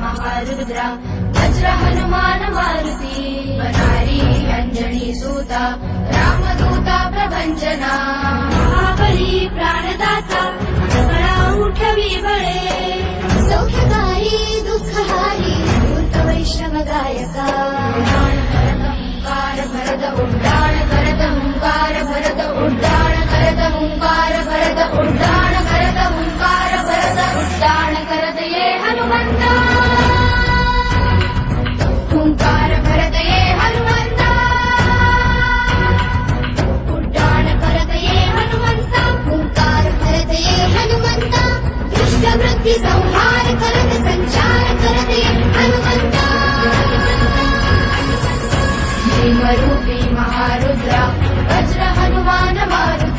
महारुद्रा वज्र हनुमान मारुती वनारी अंजनी सूता रामदूता प्रभंजना महाबली प्राणदाता सकळा उठवी बळे सौख्यकारी दुःखहारी मूर्त वैष्णव गायका हुंकार भरत उड्डाण करत हुंकार भरत उड्डाण करत हुंकार भरत उड्डाण करत हुंकार भरत उड्डाण करत ये हनुमंता हुंकार भरत ये हनुमंता उड्डाण करत ये हनुमंता हुंकार भरत ये हनुमंता दुष्ट वृत्ती संहार करत संचार करत ये हनुमंता भीमरूपी महारुद्रा वज्र हनुमान मारुती